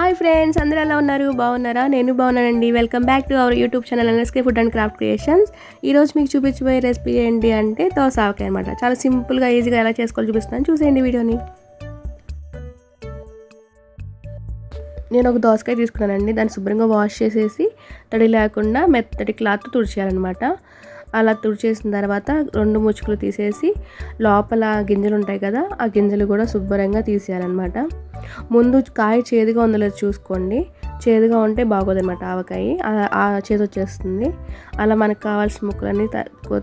Hi friends, అందరూ ఎలా ఉన్నారు? బాగున్నారా? నేను బాగున్నానండి. Welcome back to our YouTube channel NSK food and craft creations. ఈరోజు మీకు చూపించబోయే రెసిపీ ఏంటి అంటే దోస ఆవకాయ అనమాట. చాలా సింపుల్గా ఈజీగా ఎలా చేసుకోవాలో చూపిస్తున్నాను, చూసేయండి వీడియోని. నేను ఒక దోసకాయ తీసుకున్నానండి. దాన్ని శుభ్రంగా వాష్ చేసేసి తడి లేకుండా మెత్తటి క్లాత్ తుడిచేయాలన్నమాట. అలా తుడిచేసిన తర్వాత 2 ముచ్చుకులు తీసేసి లోపల గింజలు ఉంటాయి కదా, ఆ గింజలు కూడా శుభ్రంగా తీసేయాలన్నమాట. ముందు కాయ చేదుగా ఉందో లేదో చూసుకోండి. చేదుగా ఉంటే బాగోదన్నమాట ఆవకాయ, ఆ చేదు వచ్చేస్తుంది. అలా మనకు కావాల్సిన ముక్కలన్నీ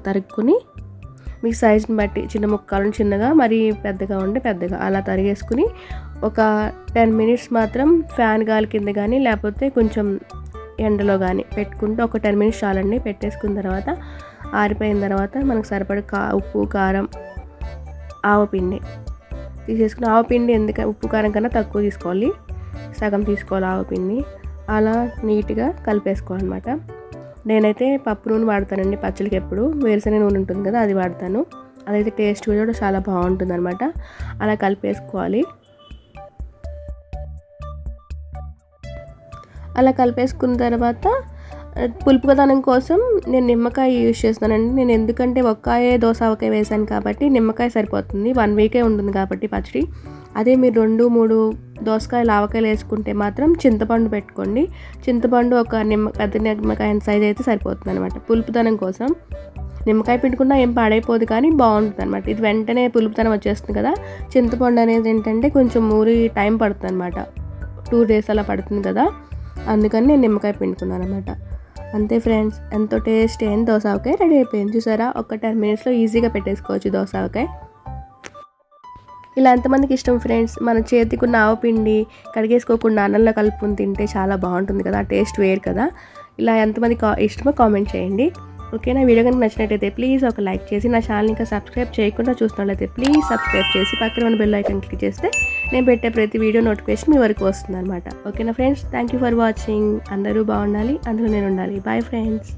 తరుక్కుని మీ సైజుని బట్టి చిన్న ముక్కలను చిన్నగా, మరి పెద్దగా ఉంటే పెద్దగా అలా తరిగేసుకుని ఒక 10 మినిట్స్ మాత్రం ఫ్యాన్ గాలి కింద కానీ లేకపోతే కొంచెం ఎండలో కానీ పెట్టుకుంటే ఒక 10 మినిట్స్ చాలండి. పెట్టేసుకున్న తర్వాత ఆరిపోయిన తర్వాత మనకు సరిపడ ఉప్పు, కారం, ఆవపిండి తీసేసుకుని, ఆవపిండి ఎందుకంటే ఉప్పు కారం కన్నా తక్కువ తీసుకోవాలి, సగం తీసుకోవాలి ఆవపిండి. అలా నీట్గా కలిపేసుకోవాలన్నమాట. నేనైతే పప్పు నూనె వాడతానండి పచ్చళ్ళకి. ఎప్పుడు వేరుశనగ నూనె ఉంటుంది కదా, అది వాడతాను. అదైతే టేస్ట్ కూడా చాలా బాగుంటుంది అనమాట. అలా కలిపేసుకోవాలి. అలా కలిపేసుకున్న తర్వాత పులుపుదనం కోసం నేను నిమ్మకాయ యూజ్ చేస్తానండి. నేను ఎందుకంటే ఒక్కాయే దోస ఆవకాయ వేసాను కాబట్టి నిమ్మకాయ సరిపోతుంది. 1 వీకే ఉంటుంది కాబట్టి పచ్చడి. అదే మీరు 2-3 దోసకాయలు ఆవకాయలు వేసుకుంటే మాత్రం చింతపండు పెట్టుకోండి. చింతపండు ఒక పెద్ద నిమ్మకాయ సైజ్ అయితే సరిపోతుంది అనమాట. పులుపుదనం కోసం నిమ్మకాయ పిండుకున్నా ఏం పాడైపోదు, కానీ బాగుంటుంది అనమాట. ఇది వెంటనే పులుపుదనం వచ్చేస్తుంది కదా. చింతపండు అనేది ఏంటంటే కొంచెం ఊరి టైం పడుతుంది అనమాట. 2 days అలా పడుతుంది కదా, అందుకని నేను నిమ్మకాయ పిండుకున్నాను అనమాట. అంతే ఫ్రెండ్స్, ఎంతో టేస్ట్ అయిన దోస ఆవకాయ రెడీ అయిపోయింది. చూసారా, ఒక 10 మినిట్స్లో ఈజీగా పెట్టేసుకోవచ్చు దోస ఆవకాయ. ఇలా ఎంతమందికి ఇష్టం ఫ్రెండ్స్? మన చేతికున్న ఆవపిండి కడిగేసుకోకుండా అన్నంలో కలుపుకొని తింటే చాలా బాగుంటుంది కదా, ఆ టేస్ట్ వేరు కదా. ఇలా ఎంతమంది ఇష్టమో కామెంట్ చేయండి. ఓకేనా? వీడియో కనుక నచ్చినట్టయితే ప్లీజ్ ఒక లైక్ చేసి, నా ఛానల్ ఇంకా సబ్స్క్రైబ్ చేయకుండా చూస్తున్నట్లయితే ప్లీజ్ సబ్స్క్రైబ్ చేసి పక్కన ఉన్న బెల్ ఐకాన్ క్లిక్ చేస్తే నేను పెట్టే ప్రతి వీడియో నోటిఫికేషన్ మీ వరకు వస్తుంది అనమాట. ఓకేనా friends? Thank you for watching. అందరూ బాగుండాలి, అందులో నేను ఉండాలి. Bye friends.